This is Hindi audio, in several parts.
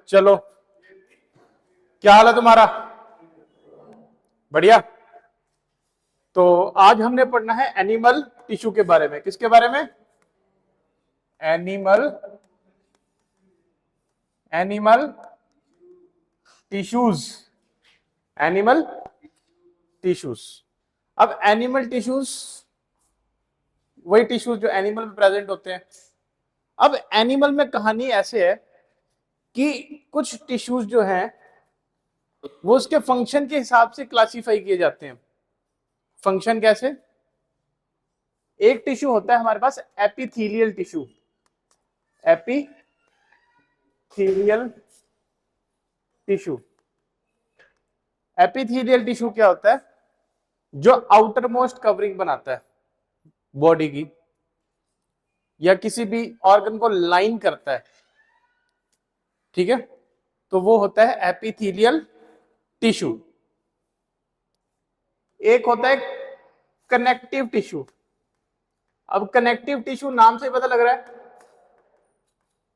चलो, क्या हाल है तुम्हारा? बढ़िया। तो आज हमने पढ़ना है एनिमल टिश्यू के बारे में। किसके बारे में? Animal tissues. Animal tissues. अब एनिमल टिश्यूज वही टिश्यूज जो एनिमल में प्रेजेंट होते हैं। अब एनिमल में कहानी ऐसे है कि कुछ टिश्यूज जो हैं वो उसके फंक्शन के हिसाब से क्लासिफाई किए जाते हैं। फंक्शन कैसे? एक टिश्यू होता है हमारे पास epithelial tissue. Epithelial tissue. Epithelial tissue क्या होता है? जो आउटर मोस्ट कवरिंग बनाता है बॉडी की या किसी भी ऑर्गन को लाइन करता है, ठीक है, तो वो होता है एपिथेलियल टिश्यू। एक होता है कनेक्टिव टिश्यू। अब कनेक्टिव टिश्यू नाम से पता लग रहा है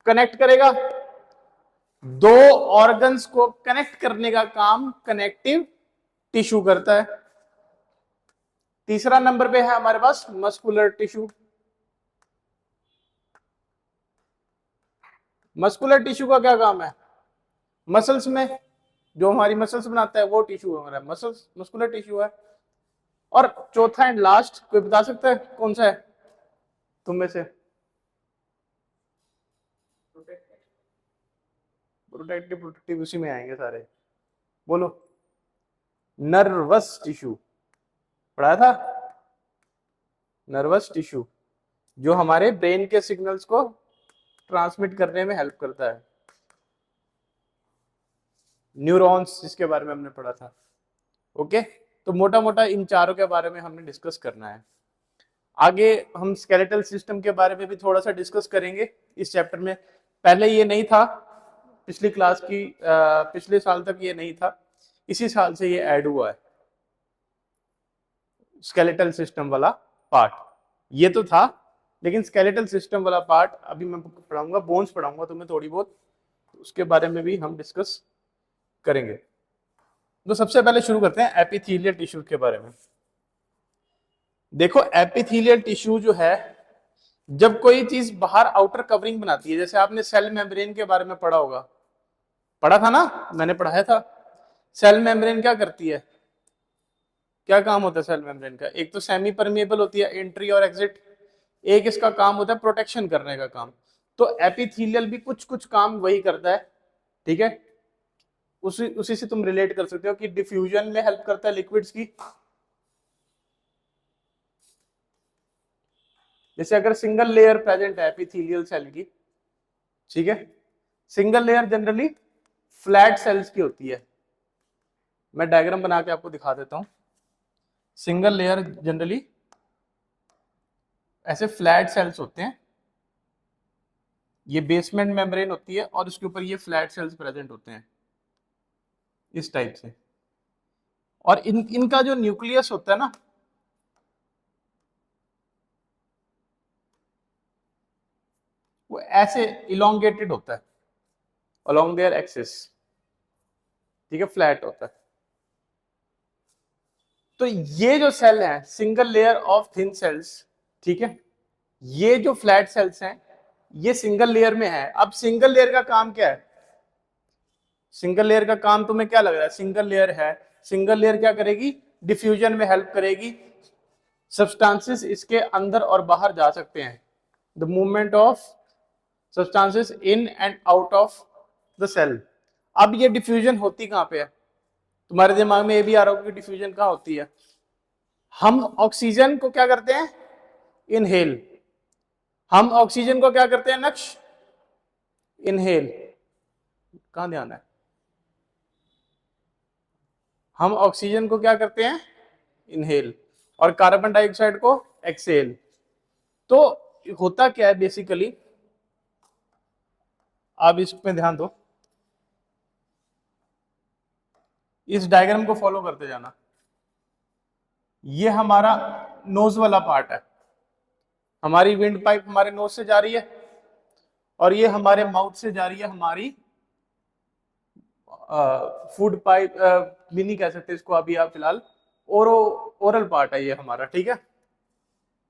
कनेक्ट करेगा, दो ऑर्गन्स को कनेक्ट करने का काम कनेक्टिव टिश्यू करता है। तीसरा नंबर पे है हमारे पास मस्कुलर टिश्यू। मस्कुलर टिश्यू का क्या काम है? मसल्स में, जो हमारी मसल्स बनाता है वो टिश्यू हमारा मसल्स मस्कुलर टिश्यू है। और चौथा एंड लास्ट कोई बता सकता है कौन सा है तुम में से? प्रोटेक्टिव उसी में आएंगे सारे। बोलो। नर्वस टिश्यू पढ़ाया था। नर्वस टिश्यू जो हमारे ब्रेन के सिग्नल्स को ट्रांसमिट करने में हेल्प करता है। न्यूरॉन्स जिसके बारे में हमने पढ़ा था। ओके, तो मोटा मोटा इन चारों के बारे में हमने डिस्कस करना है। आगे हम स्केलेटल सिस्टम के बारे में भी थोड़ा सा डिस्कस करेंगे इस चैप्टर में। पहले ये नहीं था, पिछली क्लास की पिछले साल तक ये नहीं था, इसी साल से ये ऐड हुआ है स्केलेटल सिस्टम वाला पार्ट। ये तो था, लेकिन स्केलेटल सिस्टम वाला पार्ट अभी मैं पढ़ाऊंगा, बोन्स पढ़ाऊंगा तुम्हें थोड़ी बहुत, उसके बारे में भी हम डिस्कस करेंगे। तो सबसे पहले शुरू करते हैं एपिथेलियल टिश्यू के बारे में। देखो, एपिथेलियल टिश्यू जो है, जब कोई चीज बाहर आउटर कवरिंग बनाती है, जैसे आपने सेल मेम्ब्रेन के बारे में पढ़ा होगा, पढ़ा था ना, मैंने पढ़ाया था। सेल मेम्ब्रेन क्या करती है? क्या काम होता है सेल मेम्ब्रेन का? एक तो सेमी परमिएबल होती है, एंट्री और एग्जिट। एक इसका काम होता है प्रोटेक्शन करने का काम। तो एपिथेलियल भी कुछ कुछ काम वही करता है, ठीक है। उसी से तुम रिलेट कर सकते हो कि डिफ्यूजन में हेल्प करता है लिक्विड्स की। जैसे अगर सिंगल लेयर प्रेजेंट है एपिथेलियल सेल की, ठीक है, single layer generally flat sales की होती है। मैं डायग्राम बना के आपको दिखा देता हूं। सिंगल लेयर जनरली ऐसे फ्लैट सेल्स होते हैं, ये बेसमेंट मेम्ब्रेन होती है और उसके ऊपर ये फ्लैट सेल्स प्रेजेंट होते हैं इस टाइप से। और इनका जो न्यूक्लियस होता है ना, वो ऐसे इलोंगेटेड होता है अलोंग देयर एक्सिस, ठीक है, फ्लैट होता है। तो ये जो सेल है single layer of thin cells, ठीक है, ये जो फ्लैट सेल्स हैं ये सिंगल लेयर में है। अब सिंगल लेयर का काम क्या है? सिंगल लेयर का काम तुम्हें क्या लग रहा है? सिंगल लेयर है, सिंगल लेयर क्या करेगी? डिफ्यूजन में हेल्प करेगी। सब्सटेंसेस इसके अंदर और बाहर जा सकते हैं, the movement of substances in and out of the cell. अब ये डिफ्यूजन होती कहां पे है? तुम्हारे दिमाग में ये भी आ रहा होगा कि डिफ्यूजन कहां होती है। हम ऑक्सीजन को क्या करते हैं? इनहेल। हम ऑक्सीजन को क्या करते हैं नक्श? इनहेल। कहां ध्यान है? हम ऑक्सीजन को क्या करते हैं? इनहेल। और कार्बन डाइऑक्साइड को एक्सहेल। तो होता क्या है बेसिकली, आप इसमें ध्यान दो, इस डायग्राम को फॉलो करते जाना। ये हमारा नोज वाला पार्ट है, हमारी विंड पाइप हमारे नोज से जा रही है और ये हमारे माउथ से जा रही है हमारी फूड पाइप भी नहीं कह सकते इसको अभी आप फिलहाल, ओरल पार्ट है ये हमारा, ठीक है।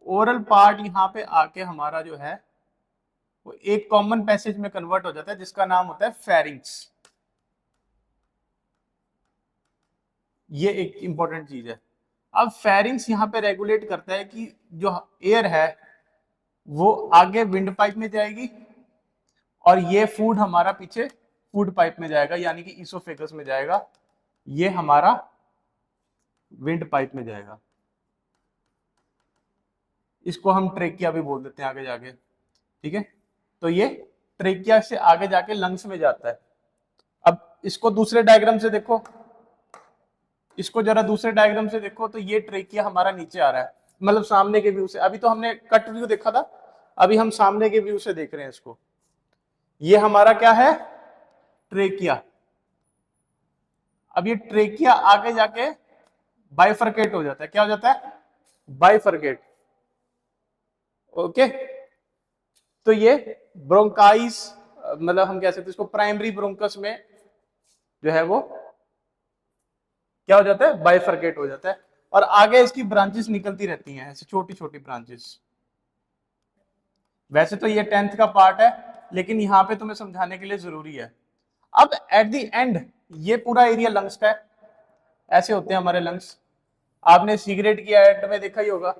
ओरल पार्ट यहाँ पे आके हमारा जो है वो एक कॉमन पैसेज में कन्वर्ट हो जाता है जिसका नाम होता है फेरिंग्स। ये एक इंपॉर्टेंट चीज है। अब फेरिंग्स यहाँ पे रेगुलेट करता है कि जो एयर है वो आगे विंड पाइप में जाएगी और ये फूड हमारा पीछे फूड पाइप में जाएगा, यानी कि इसोफेगस में जाएगा, ये हमारा विंड पाइप में जाएगा। इसको हम ट्रेकिया भी बोल देते हैं आगे जाके, ठीक है। तो ये ट्रेकिया से आगे जाके लंग्स में जाता है। अब इसको दूसरे डायग्राम से देखो, इसको जरा दूसरे डायग्राम से देखो, तो ये ट्रेकिया हमारा नीचे आ रहा है, मतलब सामने के व्यू से। अभी तो हमने कट व्यू देखा था, अभी हम सामने के व्यू से देख रहे हैं इसको। ये हमारा क्या है, ट्रेकिया। अब ये ट्रेकिया आगे जाके बाइफरकेट हो जाता है। क्या हो जाता है, बाइफरकेट। ओके, तो ये ब्रोंकाइस, मतलब हम कह सकते हैं इसको प्राइमरी ब्रोंकस में जो है वो क्या हो जाता है, बाइफरकेट हो जाता है। और आगे इसकी ब्रांचेस निकलती रहती हैं, ऐसे छोटी छोटी ब्रांचेस। वैसे तो ये 10th का पार्ट है, लेकिन यहाँ पे तुम्हें समझाने के लिए जरूरी है। अब एट द एंड ये पूरा एरिया लंग्स का है, ऐसे होते हैं हमारे लंग्स। आपने सिगरेट की एड में देखा ही होगा,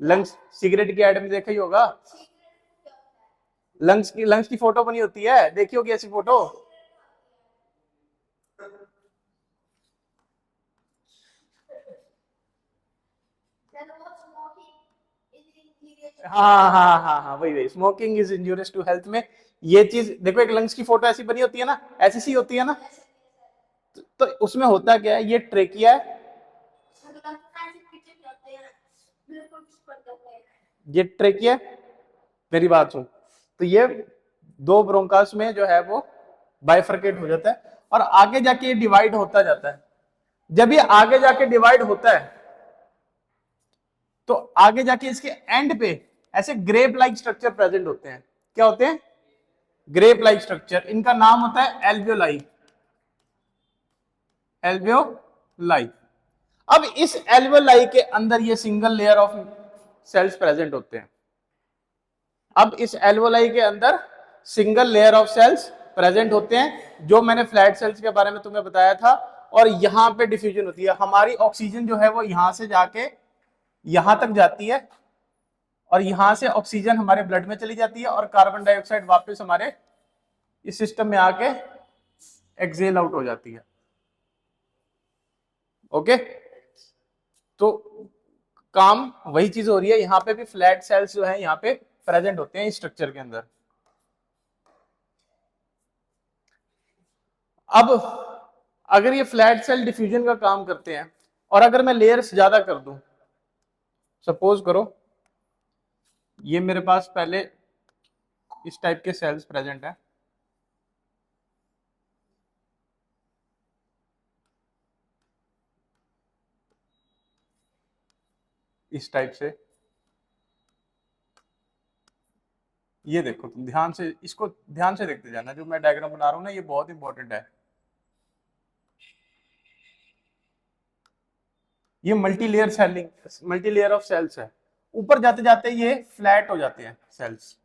लंग्स, सिगरेट की एड में देखा ही होगा, लंग्स की फोटो बनी होती है, देखी होगी ऐसी फोटो। हाँ हाँ हाँ हाँ, वही वही, smoking is injurious to health में ये चीज देखो। एक लंग्स की फोटो ऐसी बनी होती है ना, ऐसी सी होती है ना, तो उसमें होता क्या है, ये ट्रेकिया है, ये ट्रेकिया है, मेरी बात सुन। तो ये दो ब्रोंकास में जो है वो बाइफरकेट हो जाता है और आगे जाके ये डिवाइड होता जाता है। जब ये आगे जाके डिवाइड होता है तो आगे जाके इसके एंड पे ऐसे ग्रेप लाइक स्ट्रक्चर प्रेजेंट होते हैं। क्या होते हैं, ग्रेप लाइक स्ट्रक्चर। इनका नाम होता है एल्वियोलाई, एल्वियोलाई। अब इस एल्वियोलाई के अंदर ये single layer of cells present होते हैं। अब इस एल्वियोलाई के अंदर single layer of cells present होते हैं, जो मैंने फ्लैट सेल्स के बारे में तुम्हें बताया था। और यहां पे डिफ्यूजन होती है, हमारी ऑक्सीजन जो है वो यहां से जाके यहां तक जाती है और यहां से ऑक्सीजन हमारे ब्लड में चली जाती है और कार्बन डाइऑक्साइड वापस हमारे इस सिस्टम में आके एक्सेल आउट हो जाती है। ओके, तो काम वही चीज हो रही है, यहां पे भी फ्लैट सेल्स जो है यहां पे प्रेजेंट होते हैं इस स्ट्रक्चर के अंदर। अब अगर ये फ्लैट सेल डिफ्यूजन का काम करते हैं और अगर मैं लेयर्स ज्यादा कर दूं, सपोज करो ये मेरे पास पहले इस टाइप के सेल्स प्रेजेंट है, इस टाइप से। ये देखो तुम ध्यान से, इसको ध्यान से देखते जाना, जो मैं डायग्राम बना रहा हूं ना ये बहुत इंपॉर्टेंट है। ये multi layer selling, multi layer of cells है। ऊपर जाते जाते ये फ्लैट हो जाते हैं सेल्स,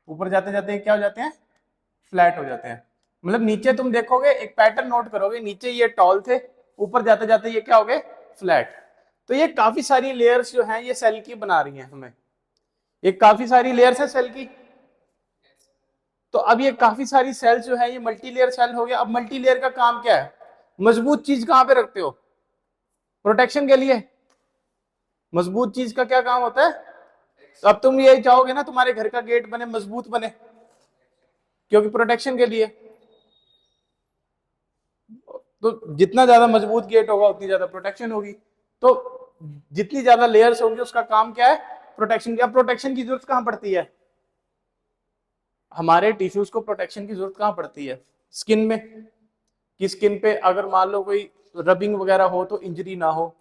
ऊपर जाते जाते क्या हो जाते हैं, फ्लैट हो जाते हैं। मतलब नीचे तुम देखोगे एक पैटर्न नोट करोगे, नीचे ये टॉल थे, ऊपर जाते जाते ये क्या हो गए, फ्लैट। तो ये काफी सारी लेयर्स जो हैं ये सेल की बना रही हैं हमें, ये काफी सारी लेयर्स है सेल की। तो अब ये काफी सारी सेल्स जो है ये मल्टी लेयर सेल हो गया। अब मल्टी लेयर का काम क्या है, मजबूत चीज कहां पे रखते हो, प्रोटेक्शन के लिए। मजबूत चीज का क्या काम होता है, तो अब तुम ये चाहोगे ना तुम्हारे घर का गेट बने मजबूत बने, क्योंकि प्रोटेक्शन के लिए। तो जितना ज्यादा मजबूत गेट होगा उतनी ज्यादा प्रोटेक्शन होगी। तो जितनी ज्यादा लेयर्स होंगी उसका काम क्या है, प्रोटेक्शन। क्या प्रोटेक्शन की जरूरत कहां पड़ती है, हमारे टिश्यूज को प्रोटेक्शन की जरूरत कहां पड़ती है, स्किन में। कि स्किन पे अगर मान लो कोई रबिंग वगैरह हो तो इंजरी ना हो,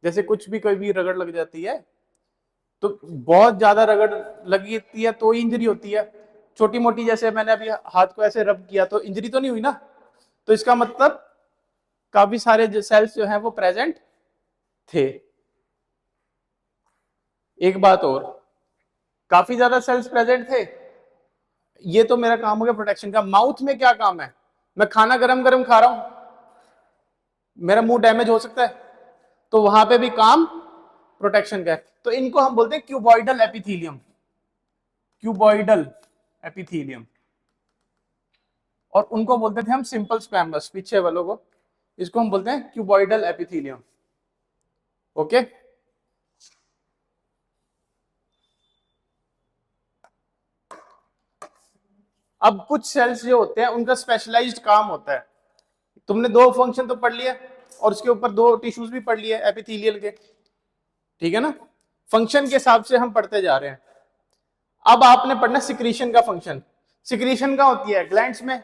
जैसे कुछ भी कोई भी रगड़ लग जाती है तो बहुत ज्यादा रगड़ लगी है तो इंजरी होती है। छोटी मोटी, जैसे मैंने अभी हाथ को ऐसे रब किया तो इंजरी तो नहीं हुई ना, तो इसका मतलब काफी सारे जो सेल्स जो हैं वो प्रेजेंट थे। एक बात और, काफी ज्यादा सेल्स प्रेजेंट थे, ये तो मेरा काम हो गया प्रोटेक्शन का। माउथ में क्या काम है, मैं खाना गरम गरम खा रहा हूं, मेरा मुंह डैमेज हो सकता है, तो वहां पे भी काम प्रोटेक्शन का है। तो इनको हम बोलते हैं क्यूबॉइडल एपिथीलियम, क्यूबॉइडल एपिथीलियम। और उनको बोलते थे हम सिंपल स्क्वैमस, पीछे वालों को, इसको हम बोलते हैं क्यूबॉइडल एपिथीलियम। ओके, अब कुछ सेल्स जो होते हैं उनका स्पेशलाइज्ड काम होता है। तुमने दो फंक्शन तो पढ़ लिया और उसके ऊपर दो टिश्यूज भी पढ़ लिए एपिथेलियल के, ठीक है ना। फंक्शन के हिसाब से हम पढ़ते जा रहे हैं। अब आपने पढ़ना सिक्रीशन का फंक्शन। सिक्रीशन का होती है ग्लैंड्स में,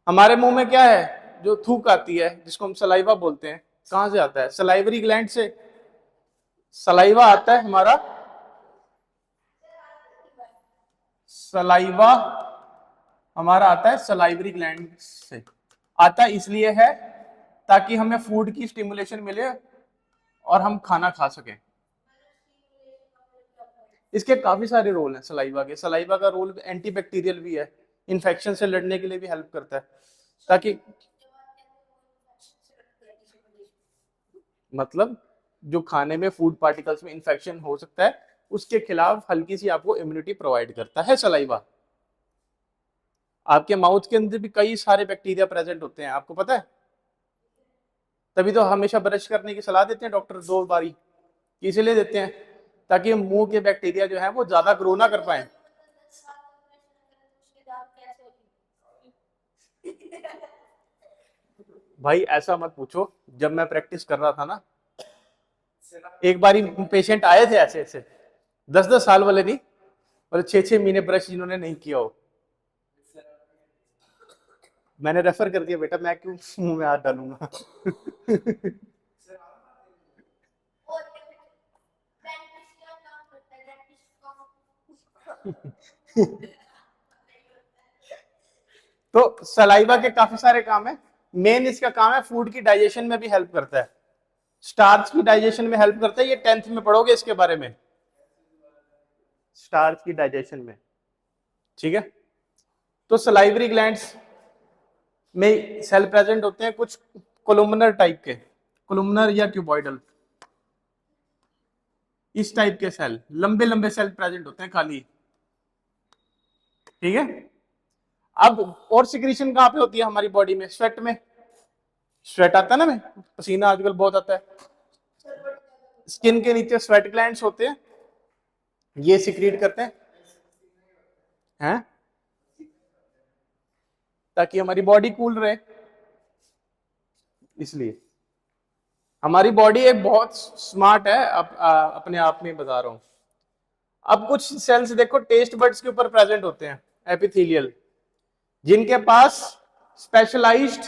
हमारे मुंह में क्या है, जो थूक आती है जिसको हम सलाइवा बोलते हैं, कहां से आता है, सलाइवरी ग्लैंड से। सलाइवा आता है हमारा, सलाइवा हमारा आता है सलाइवरी ग्लैंड से। आता इसलिए है ताकि हमें फूड की स्टिमुलेशन मिले और हम खाना खा सकें। इसके काफी सारे रोल हैं सलाइवा के। सलाइवा का रोल एंटीबैक्टीरियल भी है, इन्फेक्शन से लड़ने के लिए भी हेल्प करता है, ताकि मतलब जो खाने में फूड पार्टिकल्स में इन्फेक्शन हो सकता है उसके खिलाफ हल्की सी आपको इम्यूनिटी प्रोवाइड करता है सलाइवा। आपके माउथ के अंदर भी कई सारे बैक्टीरिया प्रेजेंट होते हैं, आपको पता है। तभी तो हमेशा ब्रश करने की सलाह देते हैं डॉक्टर 2 बारी, इसीलिए देते हैं ताकि मुंह के बैक्टीरिया जो है वो ज्यादा ग्रो ना कर पाए। भाई ऐसा मत पूछो, जब मैं प्रैक्टिस कर रहा था ना, एक बारी पेशेंट आए थे ऐसे ऐसे 10-10 साल वाले नहीं, और 6-6 महीने ब्रश जिन्होंने नहीं किया हो, मैंने रेफर कर दिया, बेटा मैं क्यों मुंह में हाथ डालूंगा। तो सलाइवा के काफी सारे काम है। मेन इसका काम है फूड की डाइजेशन में भी हेल्प करता है, स्टार्च की डाइजेशन में हेल्प करता है। ये 10th में पढ़ोगे इसके बारे में, स्टार्च की डाइजेशन में, ठीक है। तो सलाइवरी ग्लैंड्स में सेल प्रेजेंट होते हैं कुछ कोलुमनर टाइप के, कोलुमनर या क्यूबॉइडल, इस टाइप के सेल, लंबे लंबे सेल प्रेजेंट होते हैं खाली, ठीक है। अब और सिक्रीशन कहां पे होती है हमारी बॉडी में, स्वेट में। स्वेट आता है ना, में पसीना आजकल बहुत आता है, स्किन के नीचे स्वेट ग्लैंड्स होते हैं, ये सिक्रीट करते हैं ताकि हमारी बॉडी कूल रहे। इसलिए हमारी बॉडी एक बहुत स्मार्ट है, अपने आप में बता रहा हूं। अब कुछ सेल्स देखो टेस्ट बड्स के ऊपर प्रेजेंट होते हैं एपिथेलियल, जिनके पास स्पेशलाइज्ड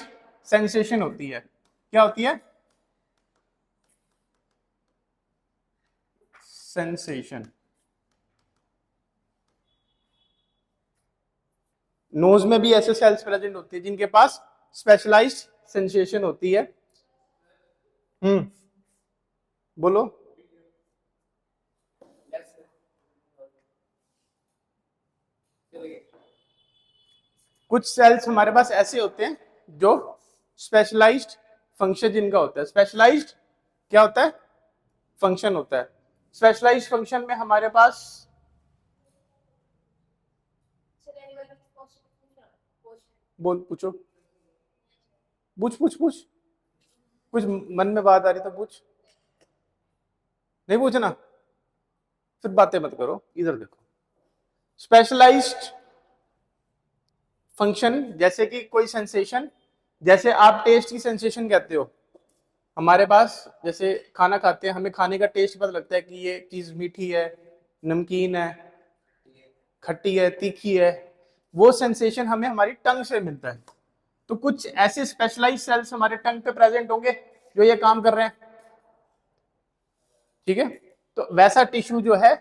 सेंसेशन होती है। क्या होती है, सेंसेशन। नोज में भी ऐसे सेल्स प्रेजेंट होती है जिनके पास स्पेशलाइज्ड सेंसेशन होती है। बोलो। कुछ सेल्स हमारे पास ऐसे होते हैं जो स्पेशलाइज्ड फंक्शन जिनका होता है। स्पेशलाइज्ड क्या होता है, फंक्शन होता है। स्पेशलाइज्ड फंक्शन में हमारे पास बोल, पूछो, पूछ पूछ पूछ, कुछ मन में बात आ रही तो पूछ, नहीं पूछना फिर बातें मत करो, इधर देखो। स्पेशलाइज्ड फंक्शन जैसे कि कोई सेंसेशन, जैसे आप टेस्ट की सेंसेशन कहते हो, हमारे पास जैसे खाना खाते हैं हमें खाने का टेस्ट पता लगता है कि ये चीज मीठी है, नमकीन है, खट्टी है, तीखी है, वो सेंसेशन हमें हमारी टंग से मिलता है। तो कुछ ऐसे स्पेशलाइज्ड सेल्स हमारे टंग पे प्रेजेंट होंगे जो ये काम कर रहे हैं, ठीक है। तो वैसा टिश्यू जो है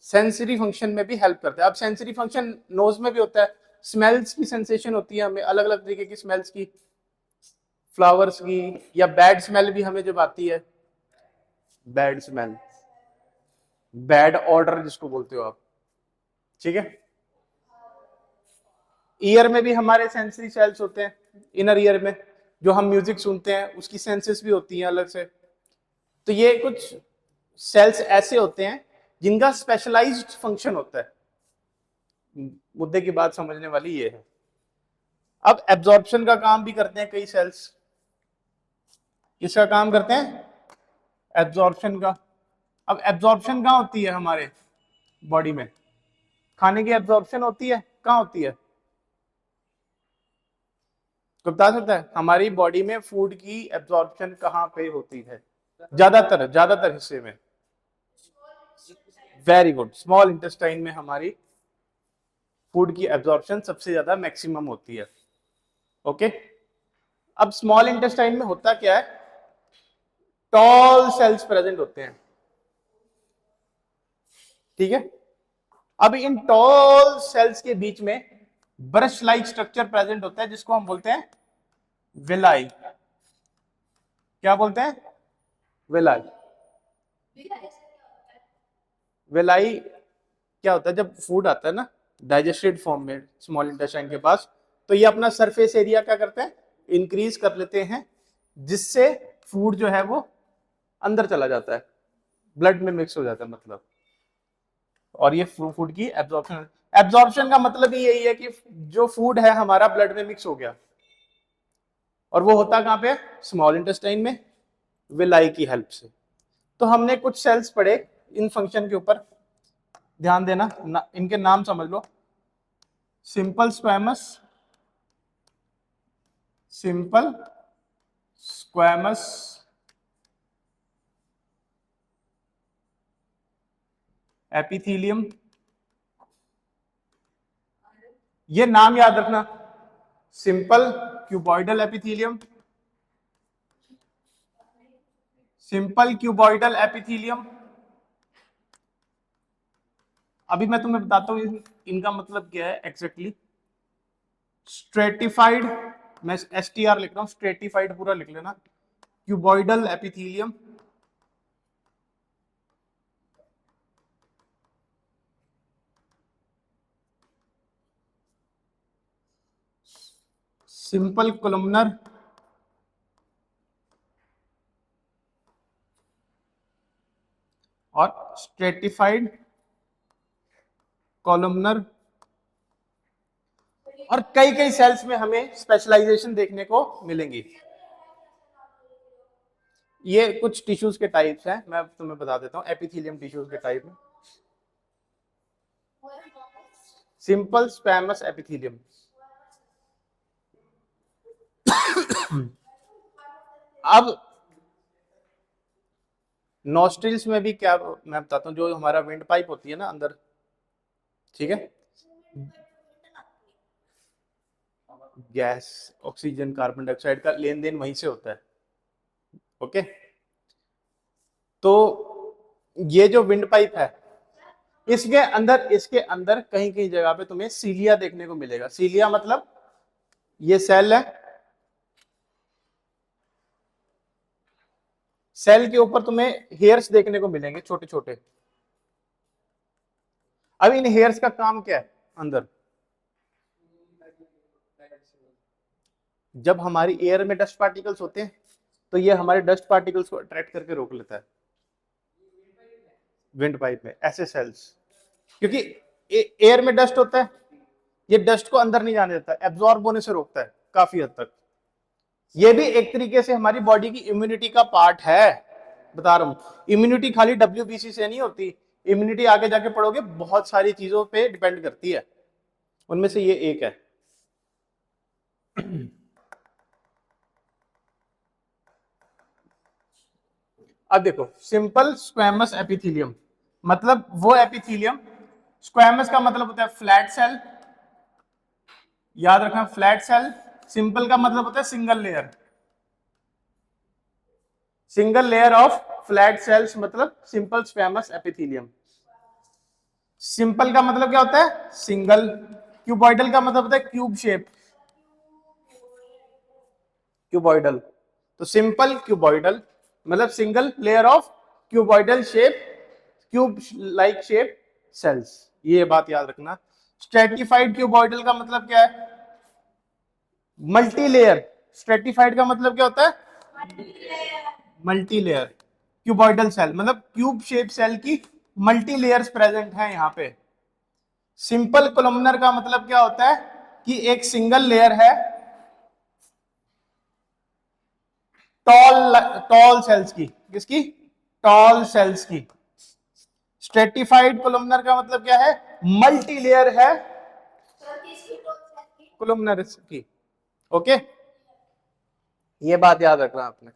सेंसरी फंक्शन में भी हेल्प करता है। अब सेंसरी फंक्शन नोज में भी होता है, स्मेल्स की सेंसेशन होती है हमें, अलग अलग तरीके की स्मेल्स की, फ्लावर्स की, या बैड स्मेल भी हमें जब आती है, बैड स्मेल, बैड ऑर्डर जिसको बोलते हो आप, ठीक है। ईयर में भी हमारे सेंसरी सेल्स होते हैं, इनर ईयर में जो हम म्यूजिक सुनते हैं उसकी सेंसेस भी होती हैं अलग से। तो ये कुछ सेल्स ऐसे होते हैं जिनका स्पेशलाइज्ड फंक्शन होता है। मुद्दे की बात समझने वाली ये है। अब एब्जॉर्प्शन का काम भी करते हैं कई सेल्स। किसका काम करते हैं? एब्जॉर्प्शन का। अब एब्जॉर्प्शन कहाँ होती है हमारे बॉडी में? खाने की एब्जॉर्प्शन होती है, कहाँ होती है? तो बता सकता है हमारी बॉडी में फूड की एब्जॉर्प्शन कहाँ पे होती है? ज्यादातर हिस्से में। वेरी गुड, स्मॉल इंटेस्टाइन में हमारी फूड की एब्जॉर्प्शन सबसे ज्यादा मैक्सिमम होती है। ओके, अब स्मॉल इंटेस्टाइन में होता क्या है? टॉल सेल्स प्रेजेंट होते हैं, ठीक है। अब इन टॉल सेल्स के बीच में ब्रश लाइक स्ट्रक्चर प्रेजेंट होता है जिसको हम बोलते हैं विलाई। क्या बोलते हैं? विलाई। विलाई क्या होता है? जब फूड आता है ना डाइजेस्टेड फॉर्म में स्मॉल इंटेस्टाइन के पास, तो ये अपना सरफेस एरिया क्या करते हैं? इंक्रीज कर लेते हैं, जिससे फूड जो है वो अंदर चला जाता है, ब्लड में मिक्स हो जाता है मतलब। और ये फूड की एब्जॉर्प्शन, एब्जॉर्प्शन का मतलब ही यही है कि जो फूड है हमारा ब्लड में मिक्स हो गया। और वो होता कहां पे? स्मॉल इंटेस्टाइन में, विलाई की हेल्प से। तो हमने कुछ सेल्स पढ़े इन फंक्शन के ऊपर, ध्यान देना इनके नाम समझ लो। Simple squamous, simple squamous epithelium, ये नाम याद रखना। Simple cuboidal epithelium, simple cuboidal epithelium. अभी मैं तुम्हें बताता हूं इनका मतलब क्या है एग्जैक्टली। स्ट्रेटिफाइड, मैं STR लिख रहा हूं, स्ट्रेटिफाइड पूरा लिख लेना, क्यूबॉइडल एपिथेलियम। सिंपल कोलमनर, और स्ट्रेटिफाइड कॉलमनर। और कई कई सेल्स में हमें स्पेशलाइजेशन देखने को मिलेंगी। ये कुछ टिश्यूज के टाइप्स हैं, मैं तुम्हें बता देता हूं एपिथेलियम टिश्यूज के टाइप में। Simple squamous epithelium. अब नॉस्ट्रिल्स में भी क्या मैं बताता हूं, जो हमारा विंड पाइप होती है ना अंदर, ठीक है, गैस ऑक्सीजन कार्बन डाइऑक्साइड का लेन देन वहीं से होता है। ओके, तो ये जो विंड पाइप है इसके अंदर कहीं कहीं जगह पे तुम्हें सीलिया देखने को मिलेगा। सीलिया मतलब ये सेल है, सेल के ऊपर तुम्हें हेयर्स देखने को मिलेंगे छोटे छोटे। अब इन हेयर्स का काम क्या है अंदर? जब हमारी एयर में डस्ट पार्टिकल्स होते हैं तो ये हमारे डस्ट पार्टिकल्स को अट्रैक्ट करके रोक लेता है विंड पाइप में, ऐसे सेल्स। क्योंकि एयर में डस्ट होता है, ये डस्ट को अंदर नहीं जाने देता, एब्जॉर्ब होने से रोकता है काफी हद तक। ये भी एक तरीके से हमारी बॉडी की इम्यूनिटी का पार्ट है, बता रहा हूं। इम्यूनिटी खाली WBC से नहीं होती, इम्यूनिटी आगे जाके पढ़ोगे बहुत सारी चीजों पे डिपेंड करती है, उनमें से ये एक है। अब देखो, सिंपल स्क्वैमस एपिथेलियम मतलब वो एपिथेलियम, स्क्वैमस का मतलब होता है फ्लैट सेल, याद रखना फ्लैट सेल। सिंपल का मतलब होता है single layer, single layer of flat sales मतलब सिंपल स्क्वैमस एपिथेलियम। सिंपल का मतलब क्या होता है? सिंगल। क्यूबॉइडल का मतलब होता है क्यूब शेप, क्यूबॉइडल। तो सिंपल क्यूबॉइडल मतलब single layer of cuboidal shape, cube like shape cells, ये बात याद रखना। स्ट्रेटिफाइड क्यूबॉइडल का मतलब क्या है? Multi layer. स्ट्रेटिफाइड का मतलब क्या होता है? Multi layer. क्यूबॉइडल सेल मतलब क्यूब शेप सेल की मल्टी लेयर्स प्रेजेंट है यहाँ पे। सिंपल कोलमनर का मतलब क्या होता है? कि एक सिंगल लेयर है टॉल टॉल सेल्स की। किसकी? टॉल सेल्स की। स्ट्रेटिफाइड कोलमनर का मतलब क्या है? मल्टी लेयर है कोलमनर की। ओके, ये बात याद रखना आपने।